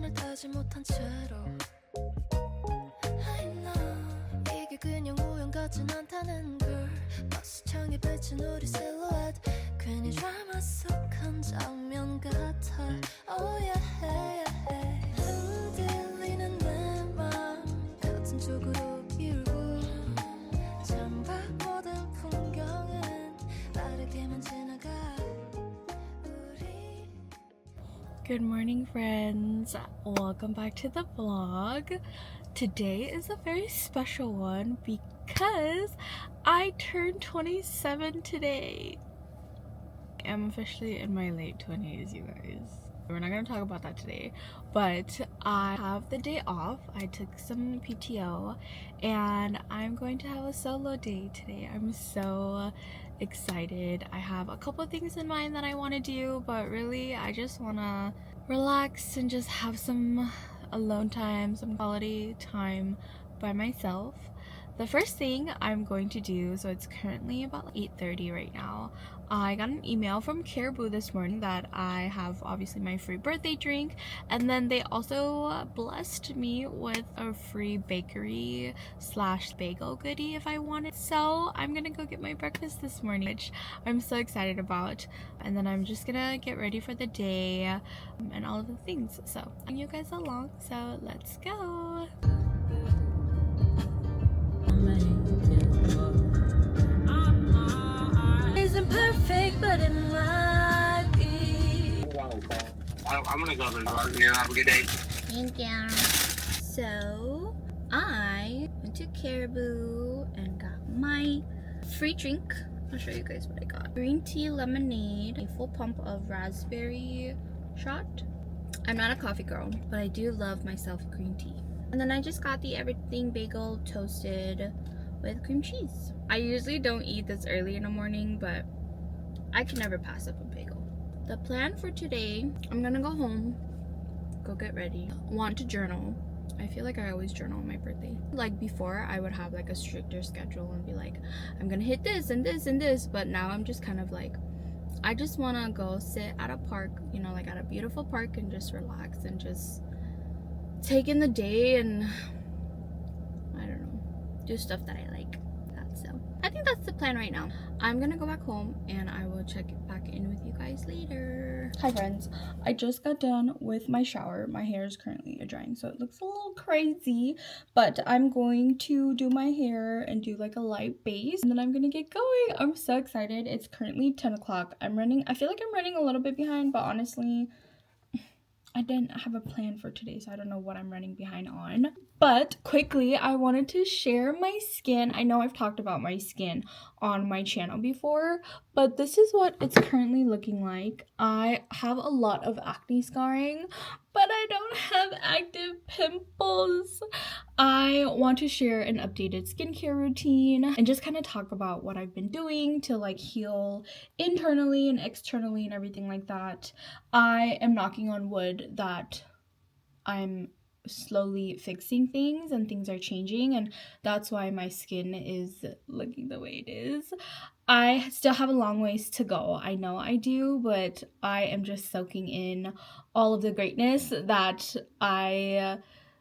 손을 타지 못한 채로 I know 이게 그냥 우연 같진 않다는 걸 버스창에 비친 우리 실루엣 괜히 드라마 속 한 장면 같아 Oh yeah 흔들리는 내 맘 같은 쪽으로 기울고 창밖 모든 풍경은 빠르게만 지나가 우리 Good morning, friends. Welcome back to the vlog. Today is a very special one because I turned 27 today. I'm officially in my late 20s, you guys. We're not going to talk about that today, but I have the day off. I took some PTO and I'm going to have a solo day today. I'm so excited. I have a couple of things in mind that I want to do, but really I just want to relax and just have some alone time, some quality time by myself. The first thing I'm going to do, so it's currently about 8:30 right now. I got an email from Caribou this morning that I have obviously my free birthday drink, and then they also blessed me with a free bakery / bagel goodie if I wanted. So I'm gonna go get my breakfast this morning, which I'm so excited about, and then I'm just gonna get ready for the day and all of the things. So I'll bring you guys along, so let's go. Isn't perfect, but it might be. I'm gonna go to the garden now. Have a good day. Thank you. So I went to Caribou and got my free drink. I'll show you guys what I got. Green tea lemonade, a full pump of raspberry shot. I'm not a coffee girl, but I do love myself green tea. And then I just got the everything bagel toasted with cream cheese. I usually don't eat this early in the morning, but I can never pass up a bagel. The plan for today, I'm gonna go home, go get ready, want to journal. I feel like I always journal on my birthday. Like before, I would have like a stricter schedule and be like, I'm gonna hit this and this and this, but now I'm just kind of like, I just wanna go sit at a park, you know, like at a beautiful park and just relax and just take in the day and I don't know, do stuff that I like. So I think that's the plan right now. I'm gonna go back home and I will check back in with you guys later. Hi friends, I just got done with my shower. My hair is currently drying, so it looks a little crazy, but I'm going to do my hair and do like a light base and then I'm gonna get going. I'm so excited. It's currently 10 o'clock. I feel like I'm running a little bit behind, but honestly I didn't have a plan for today, so I don't know what I'm running behind on. But quickly, I wanted to share my skin. I know I've talked about my skin on my channel before, but this is what it's currently looking like. I have a lot of acne scarring, but I don't have active pimples. I want to share an updated skincare routine and just kind of talk about what I've been doing to like heal internally and externally and everything like that. I am knocking on wood that I'm slowly fixing things and things are changing, and that's why my skin is looking the way it is. I still have a long ways to go. I know I do, but I am just soaking in all of the greatness that I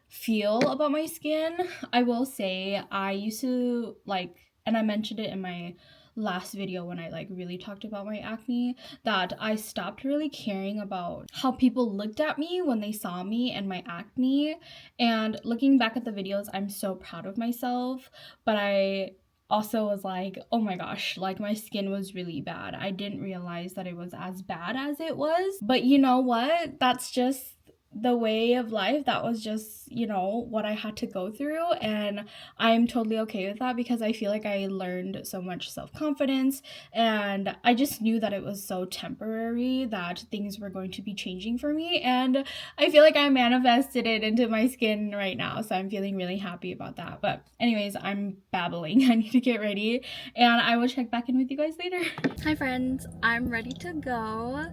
feel about my skin. I will say I used to like, and I mentioned it in my last video when I like really talked about my acne, that I stopped really caring about how people looked at me when they saw me and my acne. And looking back at the videos, I'm so proud of myself, but I also was like, oh my gosh, like my skin was really bad. I didn't realize that it was as bad as it was. But you know what? That's just the way of life. That was just, you know, what I had to go through, and I'm totally okay with that because I feel like I learned so much self-confidence, and I just knew that it was so temporary, that things were going to be changing for me, and I feel like I manifested it into my skin right now, so I'm feeling really happy about that. But anyways, I'm babbling. I need to get ready and I will check back in with you guys later. Hi friends, I'm ready to go.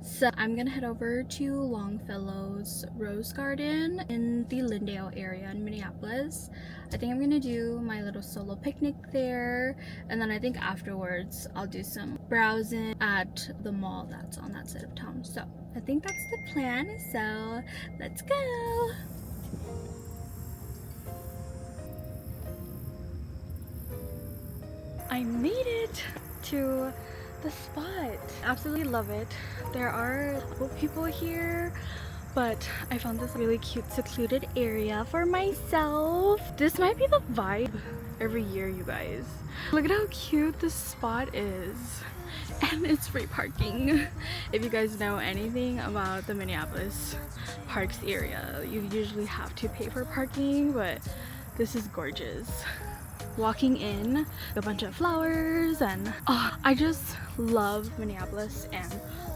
So I'm gonna head over to Longfellow's Rose Garden in the Lindale area in Minneapolis. I think I'm gonna do my little solo picnic there, and then I think afterwards I'll do some browsing at the mall that's on that side of town. So I think that's the plan, so let's go. I made it to the spot. Absolutely love it. There are people here, but I found this really cute secluded area for myself. This might be the vibe every year, you guys. Look at how cute this spot is. And it's free parking. If you guys know anything about the Minneapolis parks area, you usually have to pay for parking, but this is gorgeous. Walking in, a bunch of flowers, and I just love Minneapolis and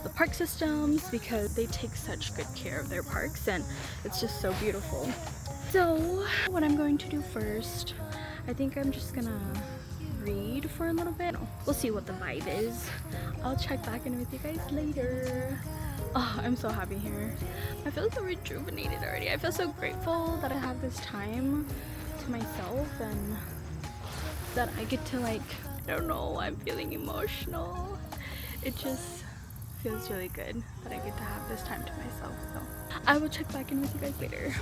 the park systems because they take such good care of their parks, and it's just so beautiful. So what I'm going to do first, I think I'm just gonna read for a little bit. We'll see what the vibe is. I'll check back in with you guys later. Oh, I'm so happy here. I feel so rejuvenated already. I feel so grateful that I have this time to myself and that I get to, like, I don't know, I'm feeling emotional. It just feels really good that I get to have this time to myself. So I will check back in with you guys later.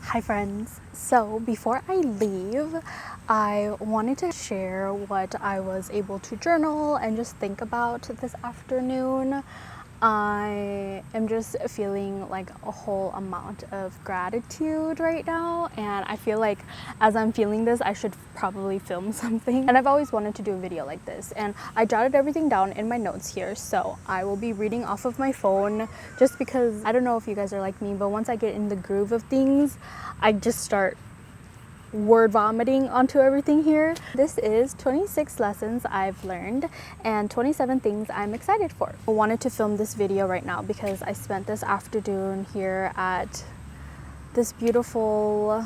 Hi friends, so before I leave, I wanted to share what I was able to journal and just think about this afternoon. I am just feeling like a whole amount of gratitude right now, and I feel like as I'm feeling this, I should probably film something. And I've always wanted to do a video like this, and I jotted everything down in my notes here, so I will be reading off of my phone just because I don't know if you guys are like me, but once I get in the groove of things, I just start word vomiting onto everything here. This is 26 lessons I've learned and 27 things I'm excited for. I wanted to film this video right now because I spent this afternoon here at this beautiful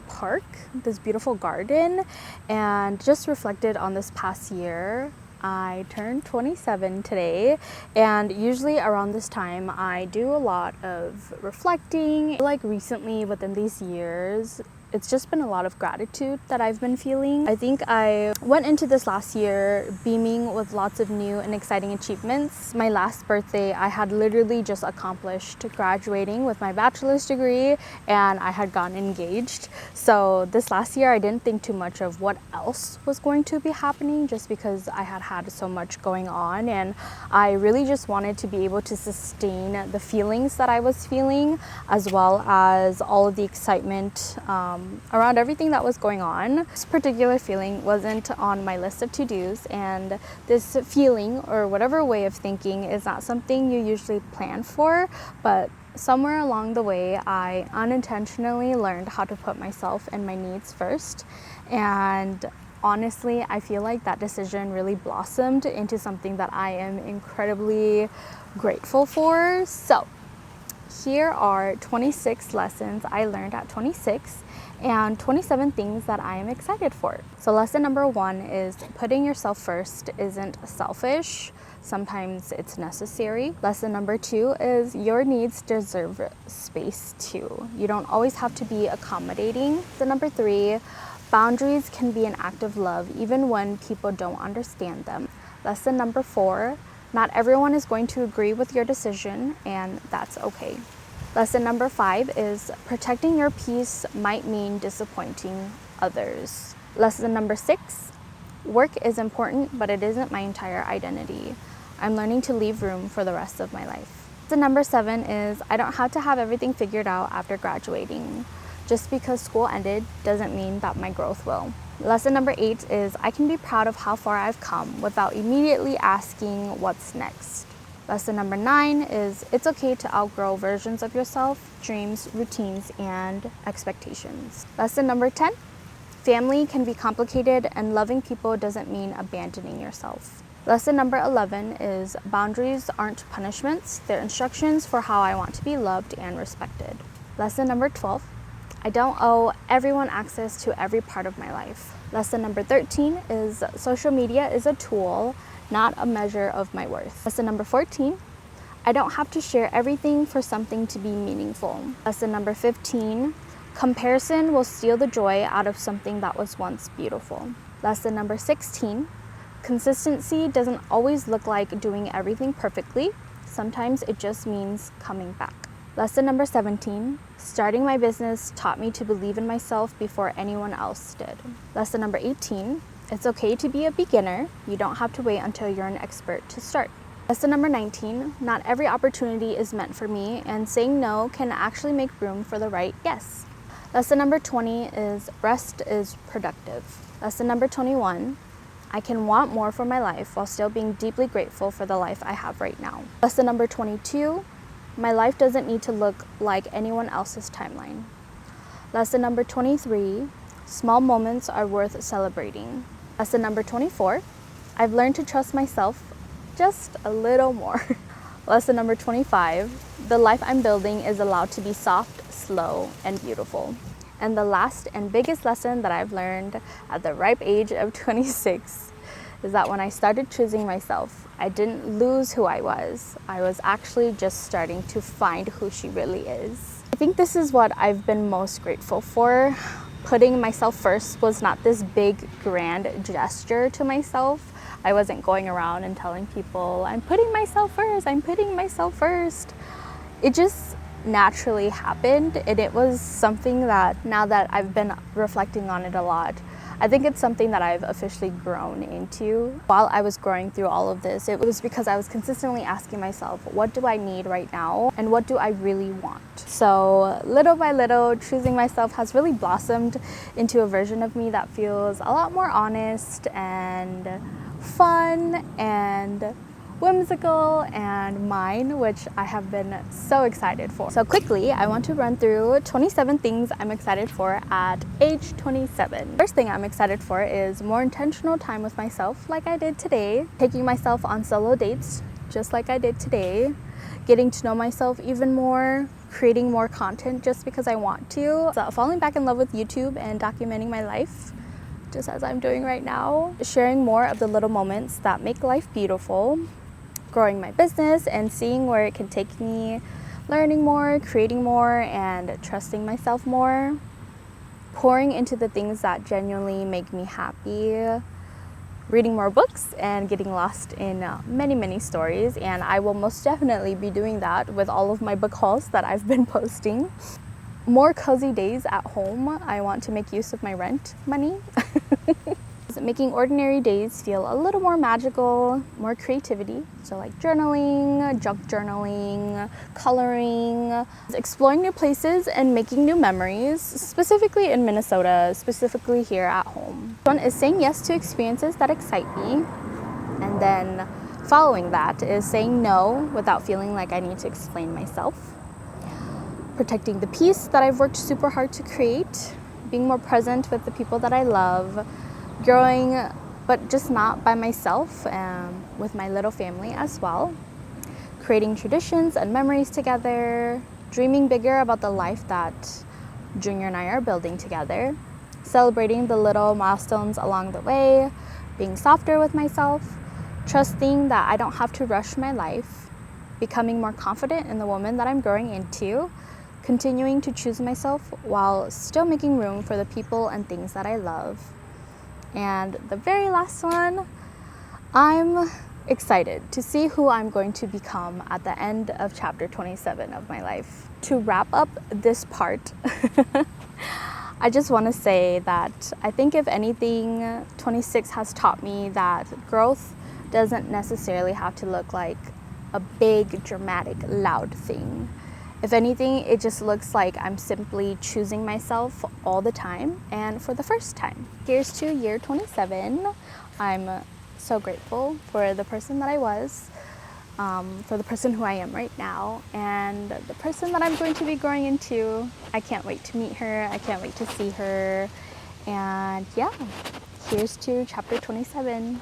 park, this beautiful garden, and just reflected on this past year. I turned 27 today, and usually around this time I do a lot of reflecting. Like recently within these years, it's just been a lot of gratitude that I've been feeling. I think I went into this last year beaming with lots of new and exciting achievements. My last birthday, I had literally just accomplished graduating with my bachelor's degree, and I had gotten engaged. So this last year, I didn't think too much of what else was going to be happening just because I had had so much going on, and I really just wanted to be able to sustain the feelings that I was feeling, as well as all of the excitement around everything that was going on. This particular feeling wasn't on my list of to-dos, and this feeling or whatever way of thinking is not something you usually plan for, but somewhere along the way I unintentionally learned how to put myself and my needs first, and honestly I feel like that decision really blossomed into something that I am incredibly grateful for. So here are 26 lessons I learned at 26 and 27 things that I am excited for. So lesson number 1 is putting yourself first isn't selfish. Sometimes it's necessary. Lesson number 2 is your needs deserve space too. You don't always have to be accommodating. Lesson number 3, boundaries can be an act of love even when people don't understand them. Lesson number 4, not everyone is going to agree with your decision, and that's okay. Lesson number 5 is protecting your peace might mean disappointing others. Lesson number 6, work is important, but it isn't my entire identity. I'm learning to leave room for the rest of my life. Lesson number 7 is I don't have to have everything figured out after graduating. Just because school ended doesn't mean that my growth will. Lesson number 8 is I can be proud of how far I've come without immediately asking what's next. Lesson number 9 is it's okay to outgrow versions of yourself, dreams, routines, and expectations. Lesson number 10, family can be complicated and loving people doesn't mean abandoning yourself. Lesson number 11 is boundaries aren't punishments, they're instructions for how I want to be loved and respected. Lesson number 12, I don't owe everyone access to every part of my life. Lesson number 13 is social media is a tool, not a measure of my worth. Lesson number 14, I don't have to share everything for something to be meaningful. Lesson number 15, Comparison will steal the joy out of something that was once beautiful. Lesson number 16, consistency doesn't always look like doing everything perfectly. Sometimes it just means coming back. Lesson number 17, starting my business taught me to believe in myself before anyone else did. Lesson number 18, it's okay to be a beginner. You don't have to wait until you're an expert to start. Lesson number 19, not every opportunity is meant for me, and saying no can actually make room for the right yes. Lesson number 20 is rest is productive. Lesson number 21, I can want more for my life while still being deeply grateful for the life I have right now. Lesson number 22, my life doesn't need to look like anyone else's timeline. Lesson number 23, small moments are worth celebrating. Lesson number 24, I've learned to trust myself just a little more. Lesson number 25, the life I'm building is allowed to be soft, slow, and beautiful. And the last and biggest lesson that I've learned at the ripe age of 26 is that when I started choosing myself, I didn't lose who I was. I was actually just starting to find who she really is. I think this is what I've been most grateful for. Putting myself first was not this big, grand gesture to myself. I wasn't going around and telling people, I'm putting myself first, I'm putting myself first. It just naturally happened, and it was something that, now that I've been reflecting on it a lot, I think it's something that I've officially grown into. While I was growing through all of this, it was because I was consistently asking myself, what do I need right now and what do I really want? So little by little, choosing myself has really blossomed into a version of me that feels a lot more honest and fun and whimsical and mine, which I have been so excited for. So quickly, I want to run through 27 things I'm excited for at age 27. First thing I'm excited for is more intentional time with myself, like I did today, taking myself on solo dates, just like I did today, getting to know myself even more, creating more content just because I want to, so falling back in love with YouTube and documenting my life, just as I'm doing right now, sharing more of the little moments that make life beautiful, growing my business and seeing where it can take me, learning more, creating more, and trusting myself more, pouring into the things that genuinely make me happy, reading more books and getting lost in many stories, and I will most definitely be doing that with all of my book hauls that I've been posting. More cozy days at home. I want to make use of my rent money. Making ordinary days feel a little more magical, more creativity. So like journaling, junk journaling, coloring, exploring new places and making new memories, specifically in Minnesota, specifically here at home. One is saying yes to experiences that excite me. And then following that is saying no without feeling like I need to explain myself. Protecting the peace that I've worked super hard to create, being more present with the people that I love, growing, but just not by myself, with my little family as well, creating traditions and memories together, dreaming bigger about the life that Junior and I are building together, celebrating the little milestones along the way, being softer with myself, trusting that I don't have to rush my life, becoming more confident in the woman that I'm growing into, continuing to choose myself while still making room for the people and things that I love. And the very last one, I'm excited to see who I'm going to become at the end of chapter 27 of my life. To wrap up this part, I just want to say that I think if anything, 26 has taught me that growth doesn't necessarily have to look like a big, dramatic, loud thing. If anything, it just looks like I'm simply choosing myself all the time and for the first time. Here's to year 27. I'm so grateful for the person that I was, for the person who I am right now, and the person that I'm going to be growing into. I can't wait to meet her. I can't wait to see her. And yeah, here's to chapter 27.